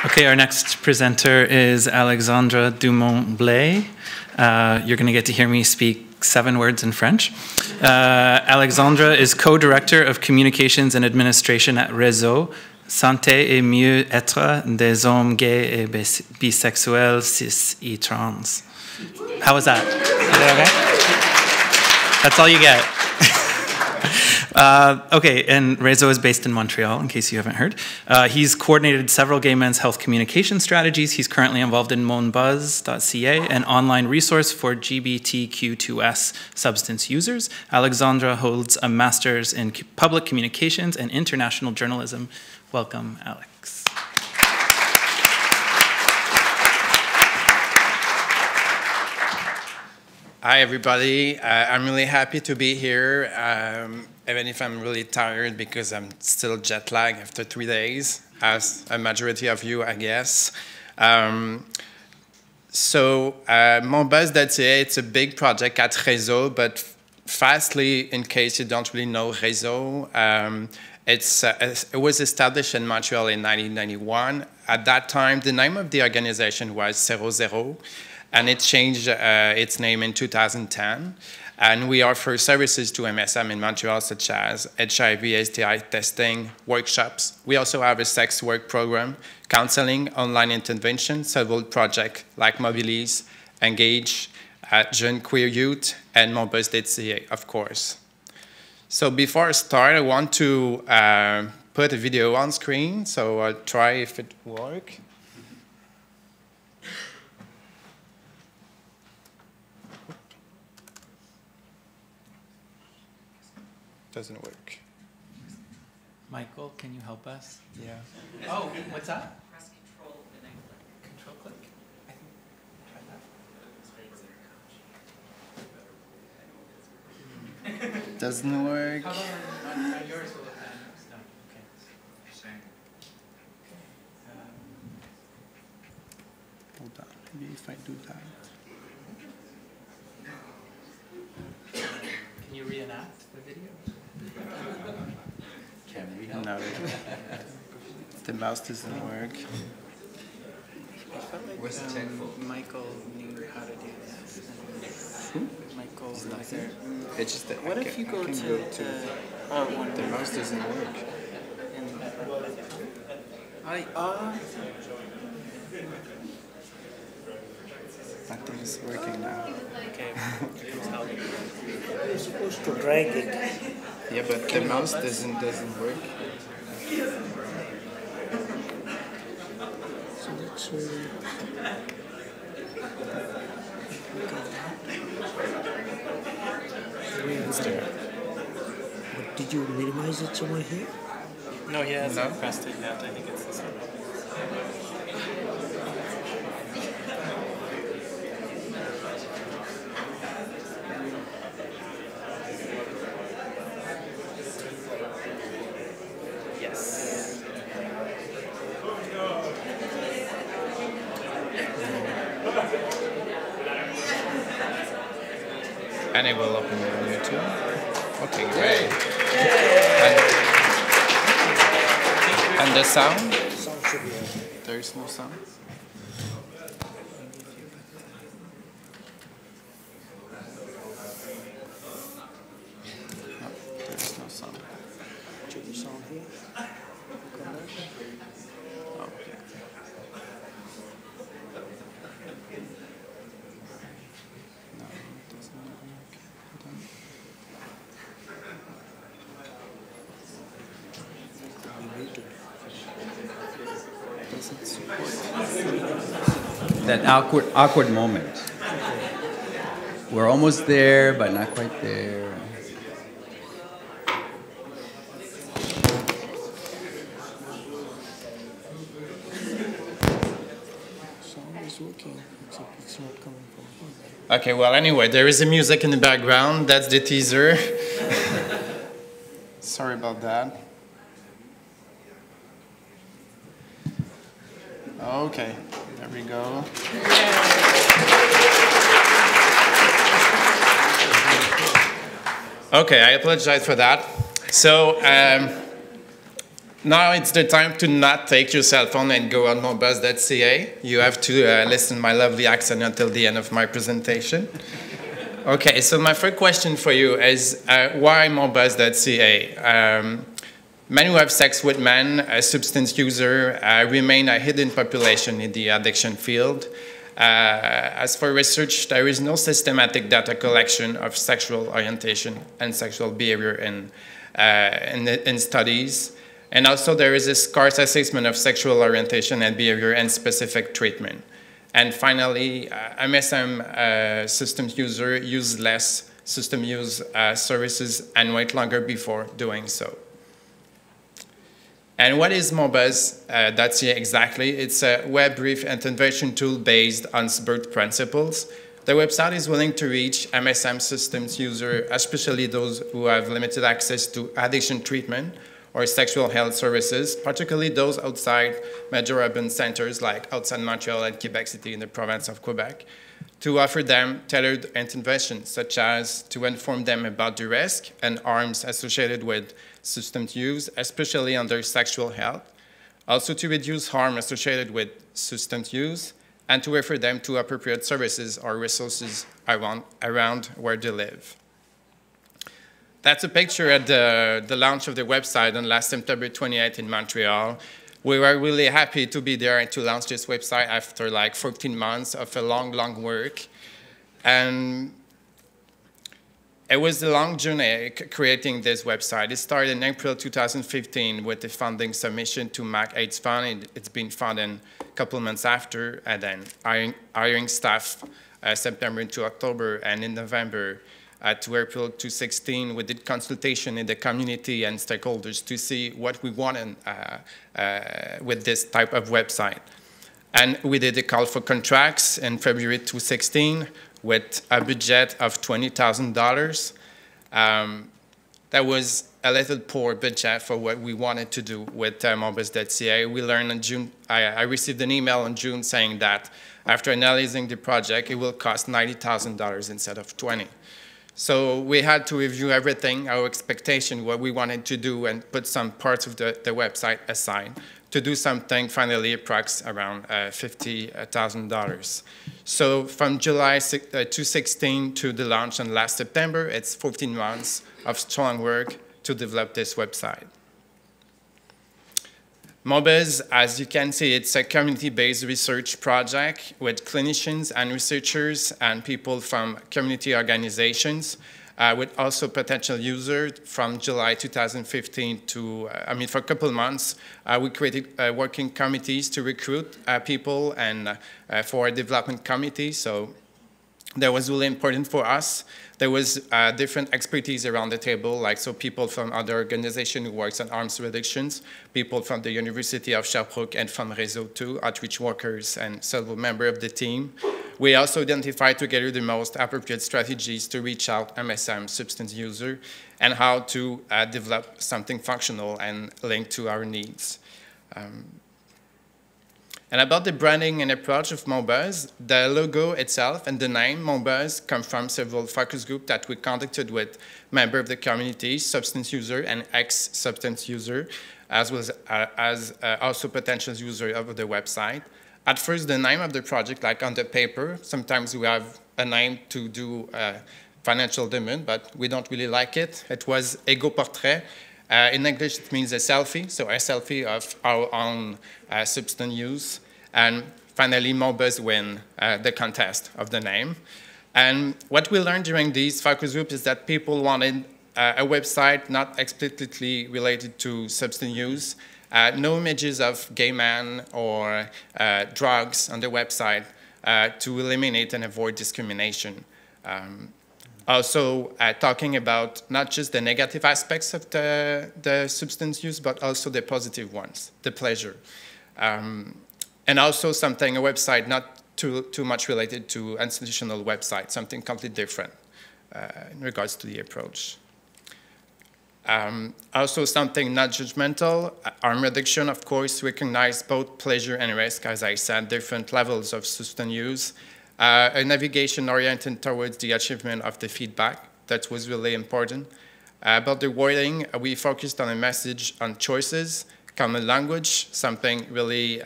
Okay, our next presenter is Alexandre Dumont-Blais. You're going to get to hear me speak 7 words in French. Alexandre is co-director of communications and administration at RÉZO, Santé et mieux-être des hommes gays et bisexuels, cis et trans. How was that? Is that okay? That's all you get. Okay, and RÉZO is based in Montreal, in case you haven't heard. He's coordinated several gay men's health communication strategies. He's currently involved in MONBUZZ.CA, an online resource for LGBTQ2S substance users. Alexandre holds a master's in public communications and international journalism. Welcome, Alex. Hi, everybody. I'm really happy to be here, even if I'm really tired because I'm still jet lagged after 3 days, as a majority of you, I guess. MONBUZZ.CA, it's a big project at RÉZO, but fastly, in case you don't really know RÉZO, it was established in Montreal in 1991. At that time, the name of the organization was 00. And it changed its name in 2010. And we offer services to MSM in Montreal, such as HIV, STI testing, workshops. We also have a sex work program, counseling, online intervention, several projects like Mobilize, Engage, Jeune Queer Youth, and MONBUZZ.CA, of course. So before I start, I want to put a video on screen, so I'll try if it works. Doesn't work. Michael, can you help us? Yeah. Oh, what's that? Press Control and then click. Control click. I think. Try that. Doesn't work. How about on yours? No. Okay. Hold on. Maybe if I do that. Can you reenact the video? Can we? No. The mouse doesn't work. Where's the Michael knew how to do this. Michael's not there. It's just that What if you go to the mouse doesn't work. Nothing's working now. Okay. You're supposed to drag it. Yeah, but the mouse doesn't work. So that's But did you minimize it somewhere here? No, he hasn't pressed it yet. I think it's this one. And it will open it on YouTube. Okay, great. And the sound? Sound should be on. There is no sound. No, there is no sound. Check the sound here. Okay. No, it doesn't work. Doesn't support. That awkward moment. We're almost there, but not quite there. Sound is working, except it's not coming from here. Okay, well, anyway, there is a music in the background. That's the teaser. Sorry about that. Okay, there we go. Okay, I apologize for that. So Now it's the time to not take your cell phone and go on MONBUZZ.CA. You have to listen to my lovely accent until the end of my presentation. Okay, so my first question for you is why MONBUZZ.CA? Men who have sex with men, a substance user, remain a hidden population in the addiction field. As for research, there is no systematic data collection of sexual orientation and sexual behavior in studies. And also there is a scarce assessment of sexual orientation and behavior and specific treatment. And finally, MSM systems user use less system use services and wait longer before doing so. And what is MONBUZZ.CA exactly? It's a web brief intervention tool based on SBIRT principles. The website is willing to reach MSM systems users, especially those who have limited access to addiction treatment or sexual health services, particularly those outside major urban centers like outside Montreal and Quebec City in the province of Quebec, to offer them tailored interventions, such as to inform them about the risk and harms associated with substance use, especially under sexual health, also to reduce harm associated with substance use, and to refer them to appropriate services or resources around where they live. That's a picture at the launch of the website on last September 28th in Montreal. We were really happy to be there and to launch this website after like 14 months of a long, long work. And it was a long journey creating this website. It started in April 2015 with the funding submission to MAC AIDS Fund. It's been funded a couple months after, and then hiring staff September to October, and in November to April 2016, we did consultation in the community and stakeholders to see what we wanted with this type of website. And we did a call for contracts in February 2016 with a budget of $20,000. That was a little poor budget for what we wanted to do with MONBUZZ.CA. We learned in June, I received an email in June saying that after analyzing the project, it will cost $90,000 instead of $20,000. So we had to review everything, our expectation, what we wanted to do, and put some parts of the website aside to do something finally approx around $50,000. So from July 2016 to the launch in last September, it's 14 months of strong work to develop this website. MOBUZZ, as you can see, it's a community-based research project with clinicians and researchers and people from community organizations, with also potential users from July 2015 to, for a couple of months, we created working committees to recruit people and for a development committee. So that was really important for us. There was different expertise around the table, like so people from other organizations who works on arms reductions, people from the University of Sherbrooke and from RÉZO too, outreach workers and several members of the team. We also identified together the most appropriate strategies to reach out MSM substance user and how to develop something functional and linked to our needs. And about the branding and approach of MOBUZZ, the logo itself and the name MOBUZZ come from several focus groups that we conducted with members of the community, substance user and ex-substance user, as well as also potential user of the website. At first, the name of the project, like on the paper, sometimes we have a name to do financial demand, but we don't really like it. It was Ego Portrait. In English, it means a selfie, so a selfie of our own substance use. And finally, MOBUZZ win the contest of the name. And what we learned during these focus groups is that people wanted a website not explicitly related to substance use, no images of gay men or drugs on the website to eliminate and avoid discrimination. Also talking about not just the negative aspects of the substance use, but also the positive ones, the pleasure. And also something, a website not too much related to institutional website, something completely different in regards to the approach. Also something not judgmental, harm reduction, of course, recognize both pleasure and risk, as I said, different levels of substance use. A navigation oriented towards the achievement of the feedback, that was really important. About the wording, we focused on a message on choices, common language, something really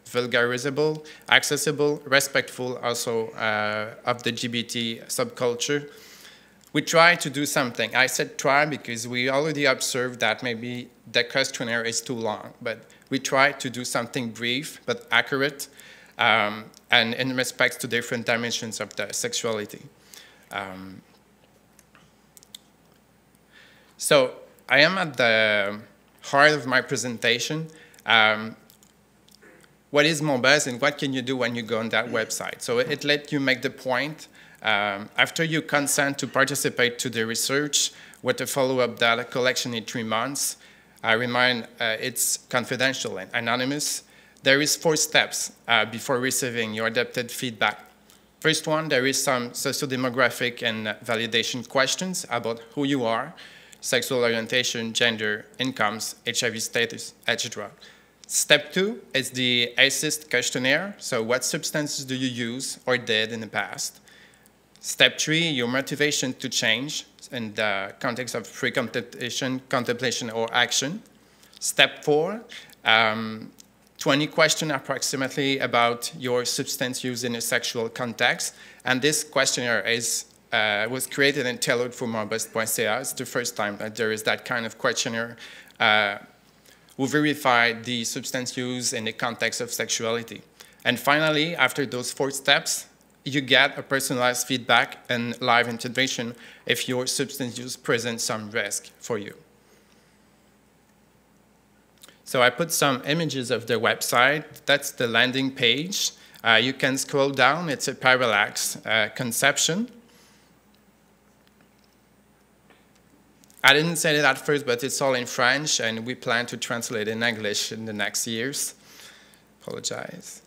vulgarizable, accessible, respectful also of the LGBT subculture. We try to do something. I said try because we already observed that maybe the questionnaire is too long, but we try to do something brief but accurate and in respect to different dimensions of the sexuality. So I am at the heart of my presentation. What is MOBUZZ and what can you do when you go on that website? So it lets you make the point. After you consent to participate to the research with a follow-up data collection in 3 months, I remind it's confidential and anonymous. There is 4 steps before receiving your adapted feedback. First one, there is some sociodemographic and validation questions about who you are, sexual orientation, gender, incomes, HIV status, etc. Step 2 is the ACIST questionnaire. So what substances do you use or did in the past? Step 3, your motivation to change in the context of pre-contemplation, contemplation, or action. Step 4, 20 questions approximately about your substance use in a sexual context. And this questionnaire was created and tailored for MONBUZZ.CA. It's the first time that there is that kind of questionnaire who verify the substance use in the context of sexuality. And finally, after those 4 steps, you get a personalized feedback and live intervention if your substance use presents some risk for you. So I put some images of the website. That's the landing page. You can scroll down. It's a parallax conception. I didn't say it at first, but it's all in French, and we plan to translate in English in the next years. Apologize.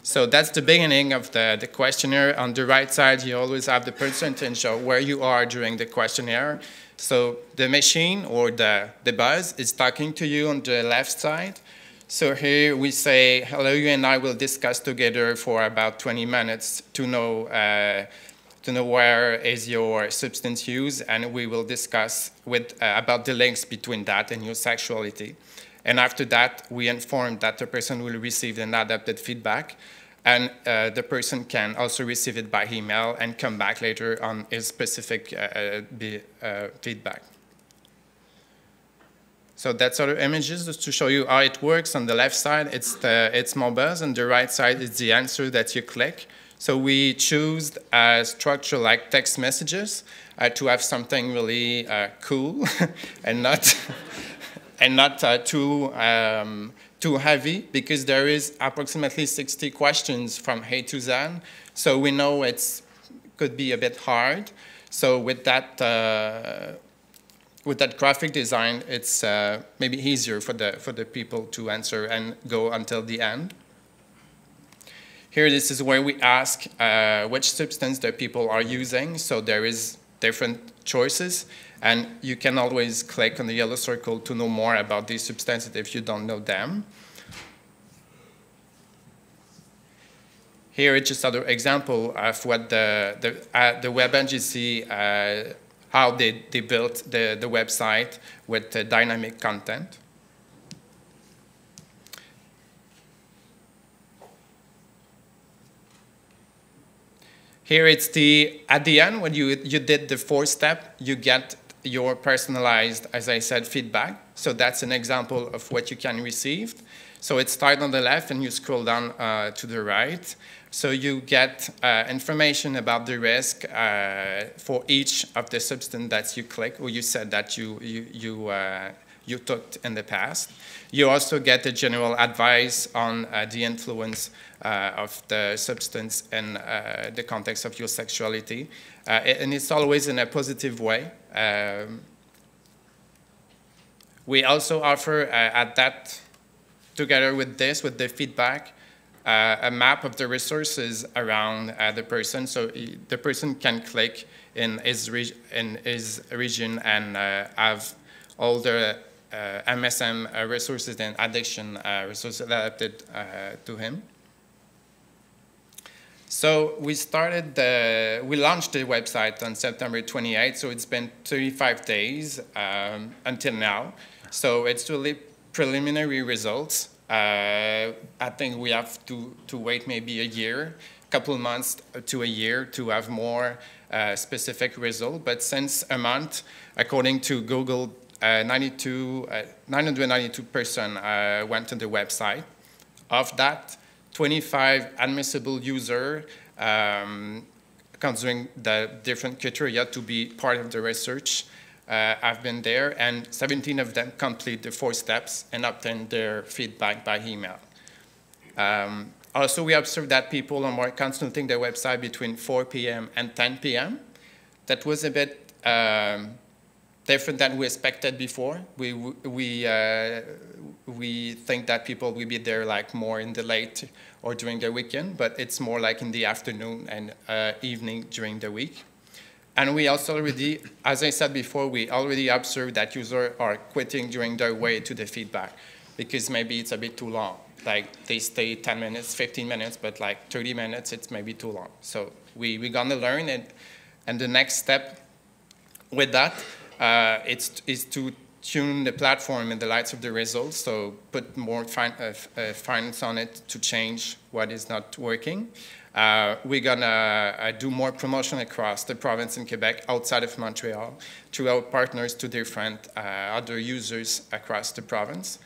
So that's the beginning of the questionnaire. On the right side, you always have the percentage of where you are during the questionnaire. So the machine or the buzz is talking to you on the left side. So here we say, hello, you and I will discuss together for about 20 minutes to know where is your substance use, and we will discuss about the links between that and your sexuality. And after that, we inform that the person will receive an adapted feedback, and the person can also receive it by email and come back later on his specific feedback. So that's other images just to show you how it works. On the left side, it's MOBUZZ, and the right side is the answer that you click. So we choose a structure like text messages to have something really cool and not too heavy, because there is approximately 60 questions from A to Z. So we know it could be a bit hard. So with that graphic design, it's maybe easier for the people to answer and go until the end. Here, this is where we ask which substance the people are using. So there is different choices, and you can always click on the yellow circle to know more about these substances if you don't know them. Here is just another example of what the web agency, how they built the website with dynamic content. Here it's at the end, when you did the 4th step, you get your personalized, as I said, feedback. So that's an example of what you can receive. So it starts on the left and you scroll down to the right. So you get information about the risk for each of the substance that you click or you said that you took in the past. You also get a general advice on the influence of the substance in the context of your sexuality. And it's always in a positive way. We also offer together with the feedback, a map of the resources around the person. So the person can click in his region and have all the MSM resources and addiction resources adapted to him. So we launched the website on September 28th, so it's been 35 days until now. So it's really preliminary results. I think we have to wait maybe a year, a couple of months to a year to have more specific result. But since a month, according to Google, 992 person went to the website. Of that, 25 admissible users considering the different criteria to be part of the research have been there, and 17 of them complete the 4 steps and obtain their feedback by email. Also, we observed that people are more consulting the website between 4 p.m. and 10 p.m. That was a bit different than we expected before. We think that people will be there like more in the late or during the weekend, but it's more like in the afternoon and evening during the week. And we also already, as I said before, we already observed that users are quitting during their way to the feedback because maybe it's a bit too long. Like they stay 10 minutes, 15 minutes, but like 30 minutes, it's maybe too long. So we're gonna learn it. And the next step with that is to tune the platform in the lights of the results, so put more finance on it to change what is not working. We're gonna do more promotion across the province in Quebec, outside of Montreal, through our partners to different other users across the province.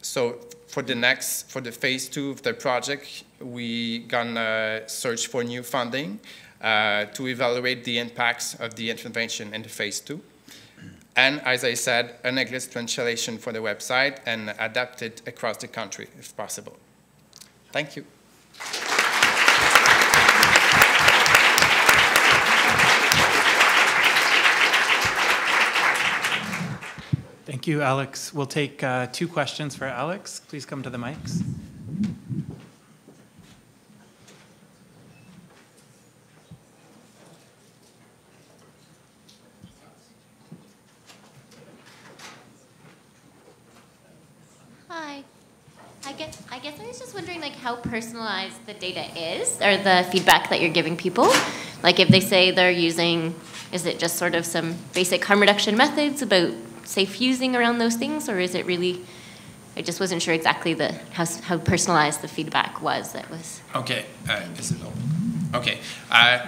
So for the phase 2 of the project, we're gonna search for new funding to evaluate the impacts of the intervention in the phase 2. And as I said, an English translation for the website and adapt it across the country if possible. Thank you. Thank you, Alex. We'll take 2 questions for Alex. Please come to the mics. Hi. I guess I was just wondering like how personalized the data is, or the feedback that you're giving people. Like if they say they're using, is it just sort of some basic harm reduction methods about safe using around those things, or is it really, I just wasn't sure exactly how personalized the feedback was that was. Okay, is it on? Okay,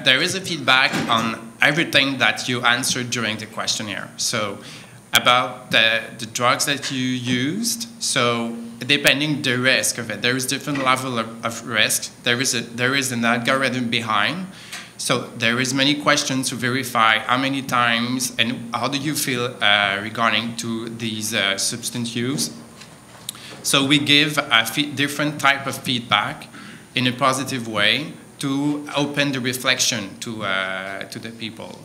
there is a feedback on everything that you answered during the questionnaire. So about the drugs that you used, so depending the risk of it, there is different level of risk. There is an algorithm behind. So there is many questions to verify how many times and how do you feel regarding to these substance use. So we give a different type of feedback in a positive way to open the reflection to the people.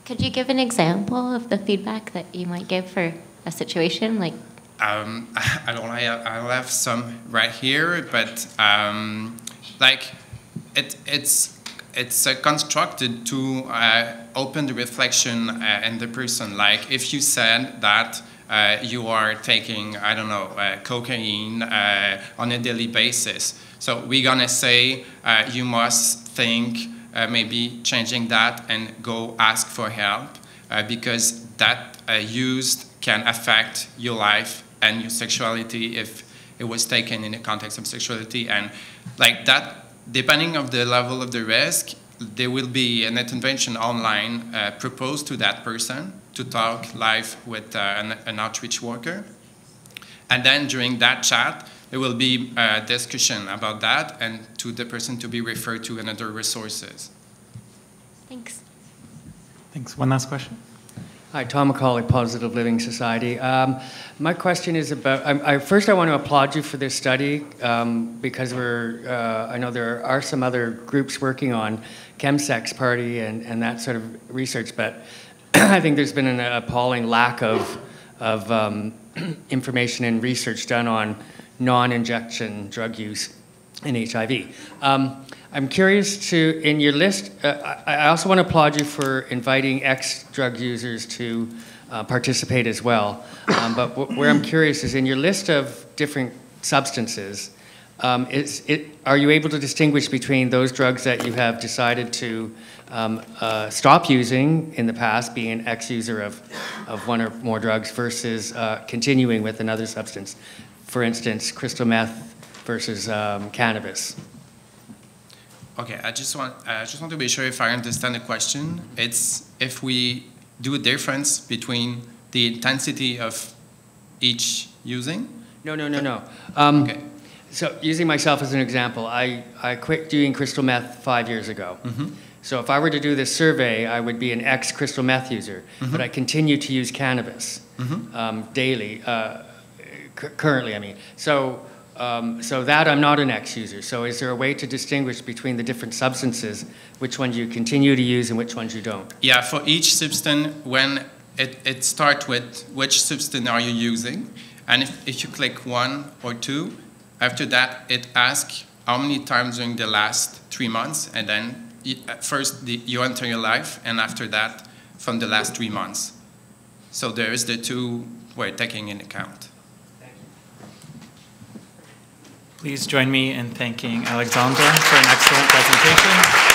Could you give an example of the feedback that you might give for a situation? Like, I'll have some right here, but like it's constructed to open the reflection in the person. Like if you said that you are taking, I don't know, cocaine on a daily basis, so we're gonna say you must think maybe changing that and go ask for help because that use can affect your life and your sexuality if it was taken in the context of sexuality. And like that, depending on the level of the risk, there will be an intervention online proposed to that person to talk live with an outreach worker. And then during that chat, there will be a discussion about that and to the person to be referred to another resources. thanks. Thanks. One last question. Hi, Tom McCauley, Positive Living Society. My question is about, first I want to applaud you for this study because I know there are some other groups working on chemsex party and that sort of research, but I think there's been an appalling lack of information and research done on non-injection drug use in HIV. I'm curious to, in your list, I also want to applaud you for inviting ex-drug users to participate as well. But where I'm curious is in your list of different substances, Are you able to distinguish between those drugs that you have decided to stop using in the past, being an ex-user of one or more drugs, versus continuing with another substance? For instance, crystal meth versus cannabis. Okay, I just want to be sure if I understand the question. It's if we do a difference between the intensity of each using? No. Okay. So using myself as an example, I quit doing crystal meth 5 years ago. So if I were to do this survey, I would be an ex-crystal meth user, but I continue to use cannabis daily, currently, I mean. So that I'm not an ex-user. So is there a way to distinguish between the different substances, which ones you continue to use and which ones you don't? Yeah, for each substance, when it starts with which substance are you using, and if you click 1 or 2, after that it asks how many times during the last 3 months, and then first you enter your life, and after that from the last 3 months. So there is the two we're taking in account. Please join me in thanking Alexandre for an excellent presentation.